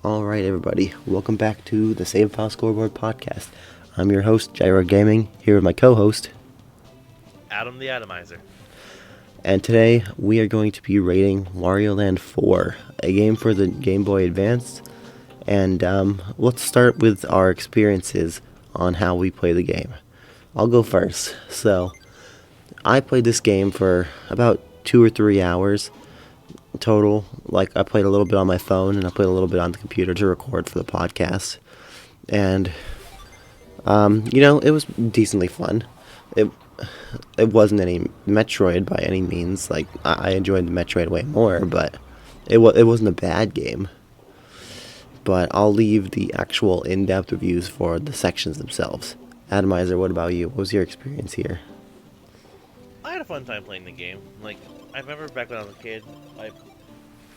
Alright, everybody, welcome back to the File Scoreboard podcast. I'm your host, Gyro Gaming, here with my co-host, Adam the Atomizer. and today we are going to be rating Wario Land 4, a game for the Game Boy Advance. And let's start with our experiences on how we play the game. I'll go first. So, I played this game for about 2 or 3 hours total. Like, I played a little bit on my phone and I played a little bit on the computer to record for the podcast. And, it was decently fun. It wasn't any Metroid by any means. Like, I enjoyed the Metroid way more, but it wasn't a bad game. But I'll leave the actual in-depth reviews for the sections themselves. Atomizer, what about you? What was your experience here? I had a fun time playing the game. Like, I remember back when I was a kid,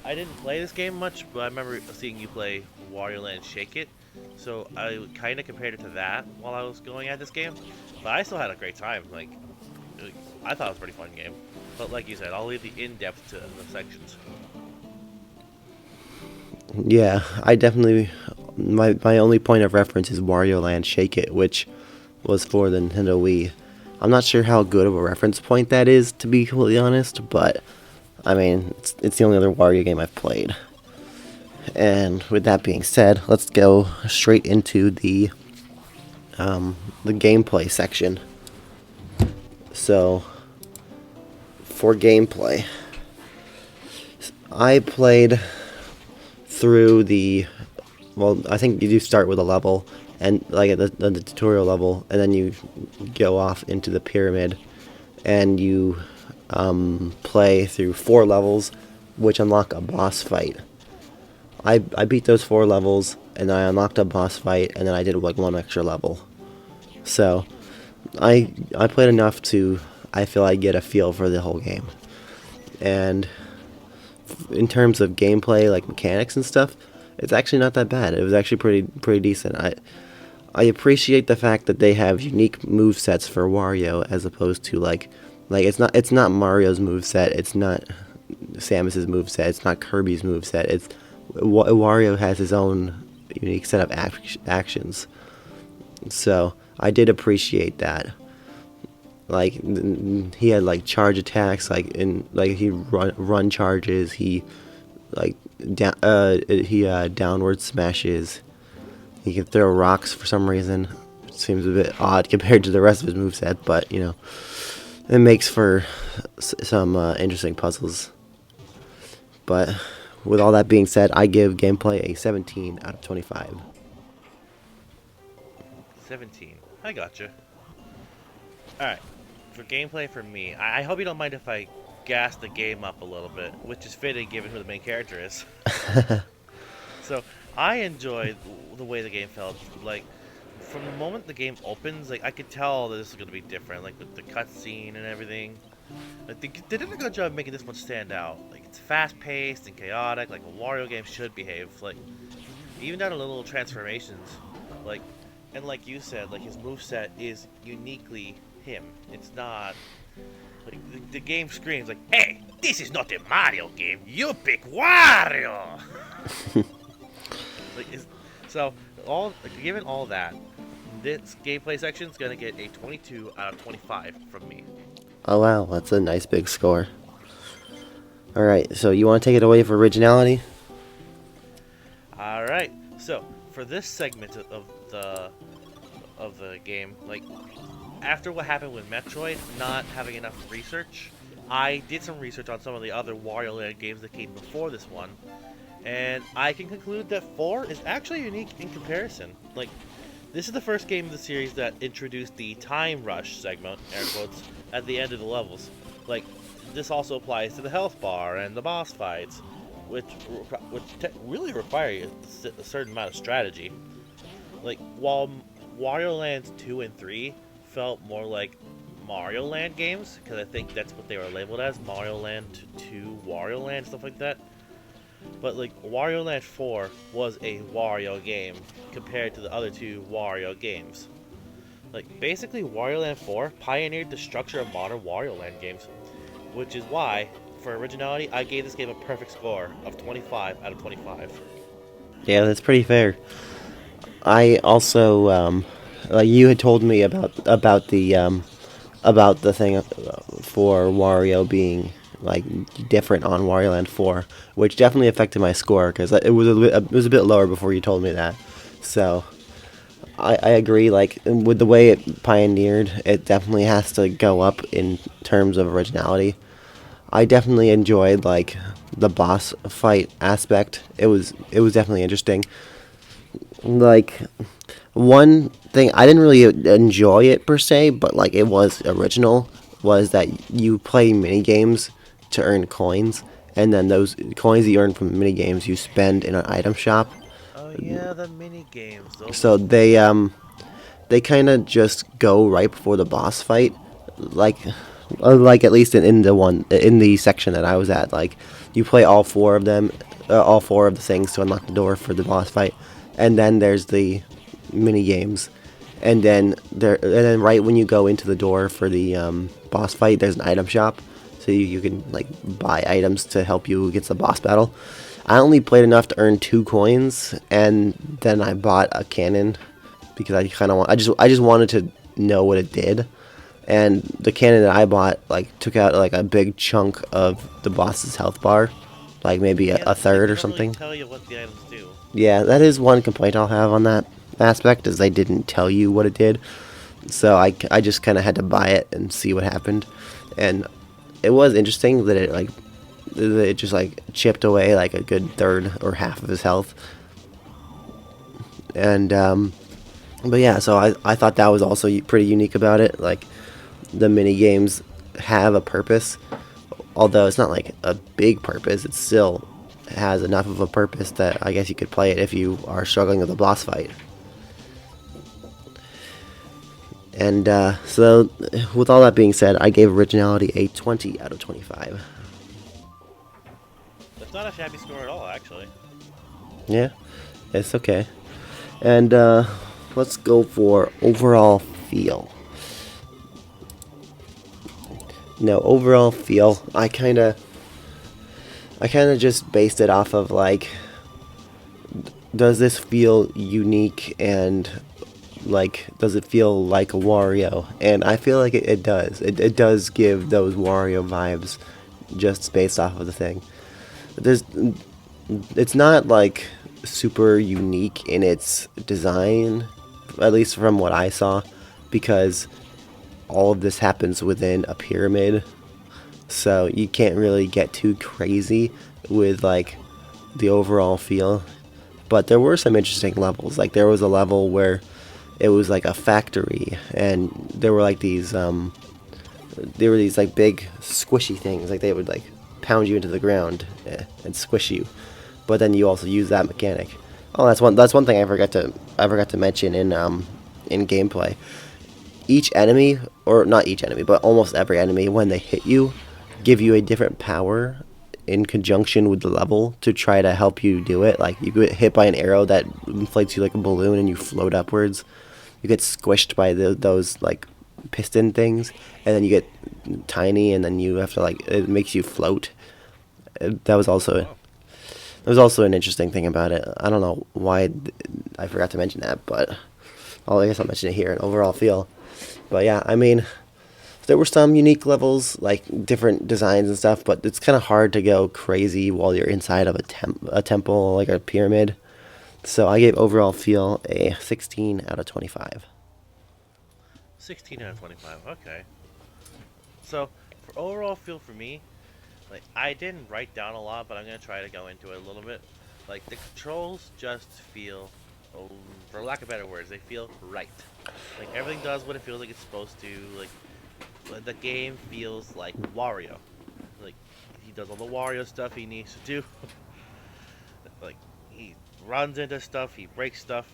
I didn't play this game much, but I remember seeing you play Wario Land Shake It. So I kind of compared it to that while I was going at this game. But I still had a great time. Like I thought it was a pretty fun game. But like you said, I'll leave the in-depth to the sections. Yeah, I definitely... My only point of reference is Wario Land Shake It, which was for the Nintendo Wii. I'm not sure how good of a reference point that is, to be completely honest, but, I mean, it's the only other Wario game I've played. And with that being said, let's go straight into the gameplay section. So, for gameplay, I played through I think you do start with a level, and like at the tutorial level, and then you go off into the pyramid, and you play through 4 levels, which unlock a boss fight. I beat those 4 levels, and I unlocked a boss fight, and then I did like 1 extra level. So, I played enough to, I feel I get a feel for the whole game. And in terms of gameplay, like mechanics and stuff, it's actually not that bad. It was actually pretty decent. I appreciate the fact that they have unique move sets for Wario, as opposed to like it's not Mario's move set, it's not Samus's move set, it's not Kirby's move set. Wario has his own unique set of actions. So I did appreciate that. Like he had like charge attacks, he run charges. He like downward smashes. He can throw rocks for some reason. It seems a bit odd compared to the rest of his moveset, but it makes for some interesting puzzles. But with all that being said, I give gameplay a 17 out of 25. 17. I gotcha. Alright. For gameplay for me, I hope you don't mind if I gas the game up a little bit, which is fitting given who the main character is. So, I enjoyed the way the game felt. Like, from the moment the game opens, like, I could tell that this is going to be different, like, with the cutscene and everything. Like, they did a good job making this one stand out. Like, it's fast-paced and chaotic, like a Wario game should behave. Like, even down to little transformations. Like, and like you said, like, his moveset is uniquely him. It's not... Like, the game screams, like, hey, this is not a Mario game, you pick Wario! So, given all that, this gameplay section is going to get a 22 out of 25 from me. Oh wow, that's a nice big score. Alright, so you want to take it away for originality? Alright, so, for this segment of the game, like, after what happened with Metroid not having enough research, I did some research on some of the other Wario Land games that came before this one, and I can conclude that 4 is actually unique in comparison. Like, this is the first game of the series that introduced the time rush segment, air quotes, at the end of the levels. Like, this also applies to the health bar and the boss fights, which really require a certain amount of strategy. Like, while Wario Land 2 and 3 felt more like Mario Land games, because I think that's what they were labeled as, Mario Land 2, Wario Land, stuff like that. But like Wario Land 4 was a Wario game compared to the other 2 Wario games. Like basically Wario Land 4 pioneered the structure of modern Wario Land games, which is why, for originality, I gave this game a perfect score of 25 out of 25. Yeah, that's pretty fair. I also, like you had told me about the thing for Wario being like different on Wario Land 4, which definitely affected my score because it was a bit lower before you told me that. So I agree. Like with the way it pioneered, it definitely has to go up in terms of originality. I definitely enjoyed like the boss fight aspect. It was definitely interesting. Like one thing I didn't really enjoy it per se, but like it was original was that you play mini games to earn coins, and then those coins that you earn from the mini games you spend in an item shop. Oh yeah, the mini games. Those were So they kind of just go right before the boss fight, like like at least in the section that I was at. Like you play all four of them, all four of the things to unlock the door for the boss fight, and then there's the mini games, and then right when you go into the door for the boss fight, there's an item shop, so you can like buy items to help you against the boss battle. I only played enough to earn 2 coins, and then I bought a cannon because I kind of I just wanted to know what it did. And the cannon that I bought like took out like a big chunk of the boss's health bar, like maybe a, yeah. a They third or don't really something. tell you what the items do. Yeah, that is one complaint I'll have on that aspect is they didn't tell you what it did. So I just kind of had to buy it and see what happened. And it was interesting that it just like chipped away like a good third or half of his health. And but yeah, so I thought that was also pretty unique about it. Like the mini games have a purpose, although it's not like a big purpose. It still has enough of a purpose that I guess you could play it if you are struggling with a boss fight. And so, with all that being said, I gave originality a 20 out of 25. That's not a shabby score at all, actually. Yeah, it's okay. And let's go for overall feel. No, overall feel. I kind of just based it off of like, does this feel unique and like does it feel like a Wario? And I feel like it does. It does give those Wario vibes just based off of the thing. There's it's not like super unique in its design, at least from what I saw, because all of this happens within a pyramid. So you can't really get too crazy with like the overall feel. But there were some interesting levels. Like there was a level where it was like a factory, and there were these like big squishy things. Like they would like pound you into the ground and squish you. But then you also use that mechanic. Oh, that's one thing I forgot to mention in gameplay. Each enemy, or not each enemy, but almost every enemy, when they hit you, give you a different power in conjunction with the level to try to help you do it. Like you get hit by an arrow that inflates you like a balloon and you float upwards. You get squished by those like piston things, and then you get tiny, and then you have to like it makes you float. That was Oh also wow. an interesting thing about it. I don't know why I forgot to mention that, but I guess I'll mention it here. An overall feel, but yeah, I mean, there were some unique levels, like different designs and stuff, but it's kind of hard to go crazy while you're inside of a temple, like a pyramid. So I gave overall feel a 16 out of 25. 16 out of 25. Okay. So, for overall feel for me, like I didn't write down a lot, but I'm gonna try to go into it a little bit. Like the controls just feel, oh, for lack of better words, they feel right. Like everything does what it feels like it's supposed to. Like the game feels like Wario. Like he does all the Wario stuff he needs to do. Like he runs into stuff, he breaks stuff.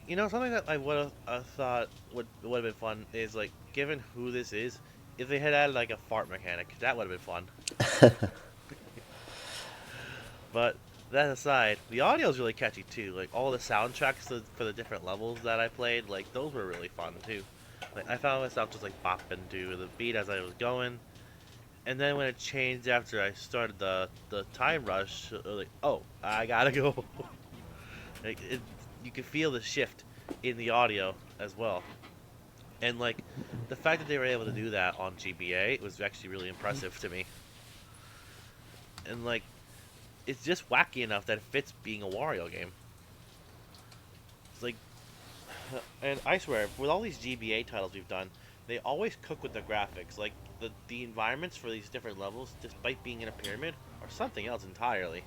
You know, something that I would have thought would have been fun is like, given who this is, if they had added like a fart mechanic, that would have been fun. But that aside, the audio is really catchy too. Like all the soundtracks for the different levels that I played, like those were really fun too. Like I found myself just like bopping to the beat as I was going, and then when it changed after I started the time rush, like oh, I gotta go. You can feel the shift in the audio as well. And like the fact that they were able to do that on GBA was actually really impressive to me. And like it's just wacky enough that it fits being a Wario game. It's like, and I swear, with all these GBA titles we've done, they always cook with the graphics. Like the environments for these different levels, despite being in a pyramid, are something else entirely.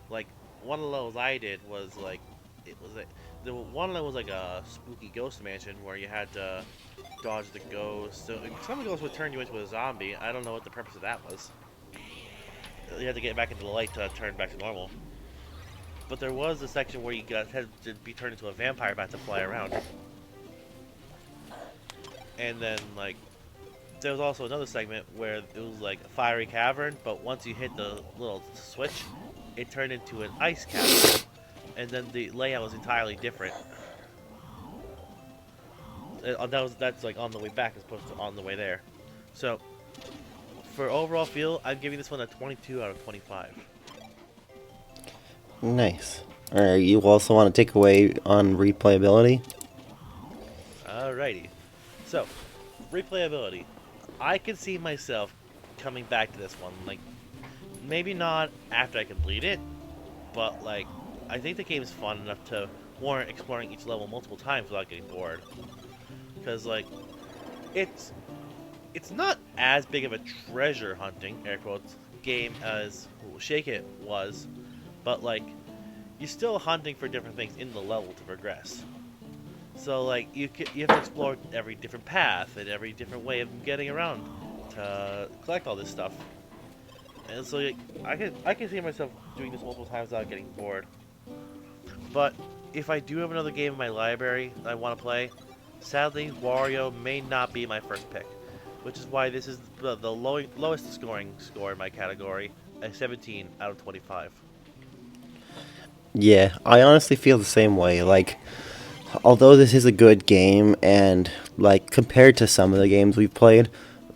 Like one of the levels I did was like, it was like the one level was like a spooky ghost mansion where you had to dodge the ghost. So some of the ghosts would turn you into a zombie. I don't know what the purpose of that was. You had to get back into the light to turn back to normal. But there was a section where you had to be turned into a vampire bat to fly around. And then, like, there was also another segment where it was like a fiery cavern, but once you hit the little switch, it turned into an ice castle. And then the layout was entirely different. That's like on the way back as opposed to on the way there. So, for overall feel, I'm giving this one a 22 out of 25. Nice. Alright, you also want to take away on replayability? Alrighty. So, replayability. I can see myself coming back to this one. Like, maybe not after I complete it, but like, I think the game is fun enough to warrant exploring each level multiple times without getting bored. Because like, it's not as big of a treasure hunting, air quotes, game as Shake It was, but like, you're still hunting for different things in the level to progress. So like, you have to explore every different path and every different way of getting around to collect all this stuff. And so like, I can see myself doing this multiple times without getting bored. But if I do have another game in my library that I want to play, sadly Wario may not be my first pick, which is why this is the lowest scoring score in my category, a 17 out of 25. Yeah, I honestly feel the same way. Like, although this is a good game, and like compared to some of the games we've played,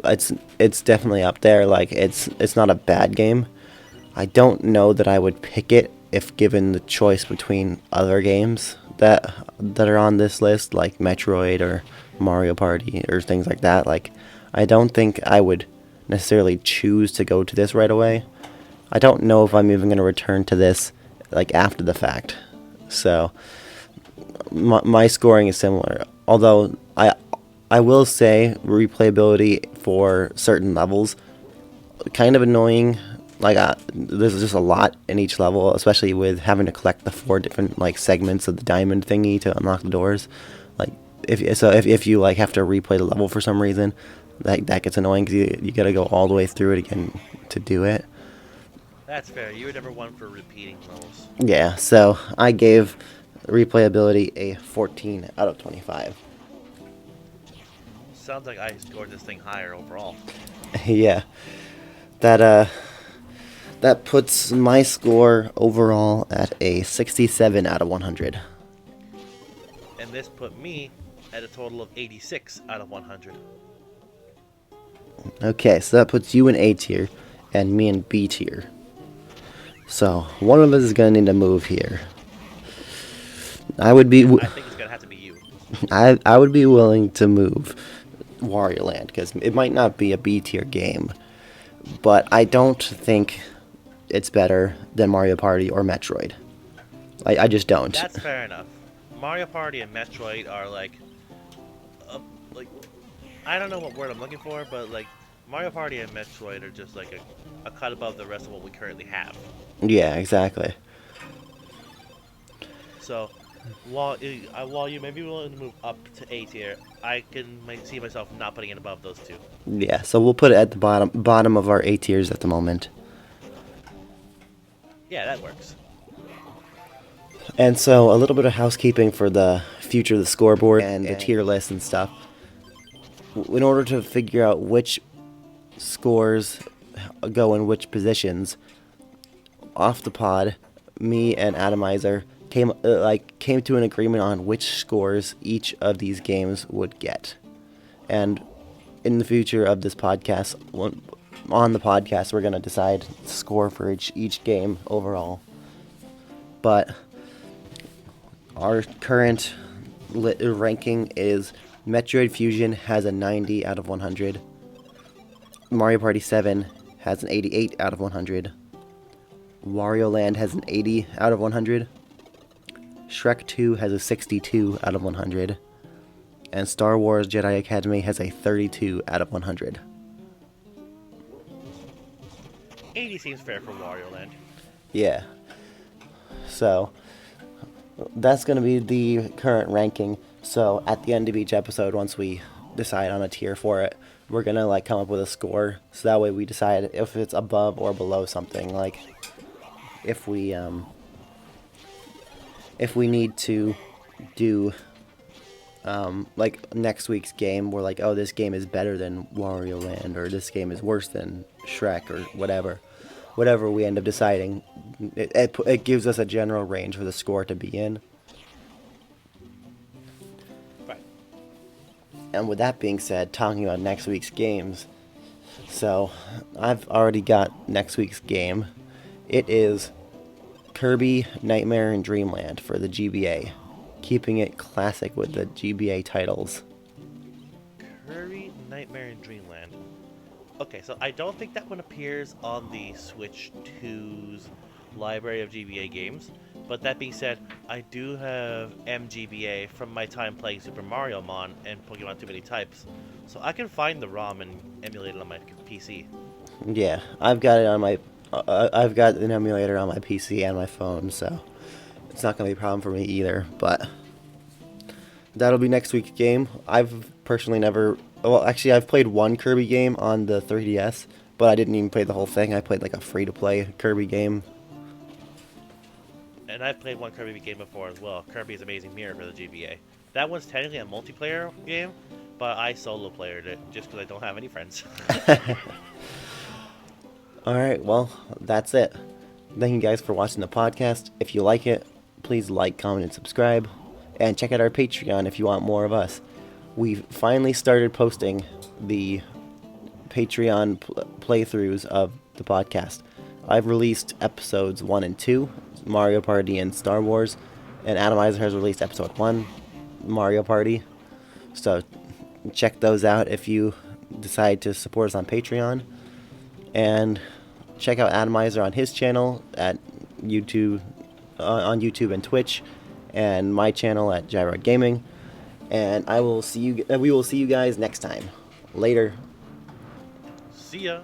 it's definitely up there. Like, it's not a bad game. I don't know that I would pick it if given the choice between other games that are on this list, like Metroid or Mario Party or things like that. Like, I don't think I would necessarily choose to go to this right away. I don't know if I'm even going to return to this like after the fact. So my scoring is similar. Although I will say replayability for certain levels kind of annoying. Like, there's just a lot in each level, especially with having to collect the 4 different like segments of the diamond thingy to unlock the doors. Like, if you like have to replay the level for some reason, that gets annoying because you got to go all the way through it again to do it. That's fair. You were never one for repeating levels. Yeah, so I gave replayability a 14 out of 25. Sounds like I scored this thing higher overall. Yeah, that puts my score overall at a 67 out of 100. And this put me at a total of 86 out of 100. Okay, so that puts you in A tier and me in B tier. So one of us is gonna need to move here. I would be. I think it's gonna have to be you. I would be willing to move Wario Land because it might not be a B tier game, but I don't think it's better than Mario Party or Metroid. I just don't. That's fair enough. Mario Party and Metroid are like I don't know what word I'm looking for, but like Mario Party and Metroid are just like a cut above the rest of what we currently have. Yeah, exactly. So while you may be willing to move up to A tier, I might see myself not putting it above those two. Yeah, so we'll put it at the bottom of our A tiers at the moment. Yeah, that works. And so a little bit of housekeeping for the future of the scoreboard and the tier list and stuff. In order to figure out which scores go in which positions, off the pod, me and Atomizer came to an agreement on which scores each of these games would get. And in the future of this podcast, on the podcast, we're going to decide the score for each game overall. But Our current ranking is Metroid Fusion has a 90 out of 100. Mario Party 7 has an 88 out of 100. Wario Land has an 80 out of 100. Shrek 2 has a 62 out of 100. And Star Wars Jedi Academy has a 32 out of 100. 80 seems fair for Wario Land. Yeah. So, that's going to be the current ranking. So, at the end of each episode, once we decide on a tier for it, we're going to like come up with a score. So that way we decide if it's above or below something. Like, if we need to do like next week's game, we're like, oh, this game is better than Wario Land, or this game is worse than Shrek, or whatever we end up deciding, it gives us a general range for the score to be in. Right. And with that being said, talking about next week's games, so I've already got next week's game. It is Kirby Nightmare in Dreamland for the GBA, keeping it classic with the GBA titles. Kirby Nightmare in Dreamland. Okay, so I don't think that one appears on the Switch 2's library of GBA games. But that being said, I do have MGBA from my time playing Super Mario Mon and Pokemon Too Many Types. So I can find the ROM and emulate it on my PC. Yeah, I've got it on my. I've got an emulator on my PC and my phone, so it's not gonna be a problem for me either. But that'll be next week's game. I've personally never. Well, actually, I've played one Kirby game on the 3DS, but I didn't even play the whole thing. I played like a free-to-play Kirby game. And I've played one Kirby game before as well. Kirby's Amazing Mirror for the GBA. That one's technically a multiplayer game, but I solo played it just because I don't have any friends. Alright, well, that's it. Thank you guys for watching the podcast. If you like it, please like, comment, and subscribe. And check out our Patreon if you want more of us. We've finally started posting the Patreon playthroughs of the podcast. I've released episodes 1 and 2, Mario Party and Star Wars, and Atomizer has released episode 1, Mario Party. So check those out if you decide to support us on Patreon. And check out Atomizer on his channel at YouTube, on YouTube and Twitch, and my channel at Gyro Gaming. And we will see you guys next time. Later. See ya.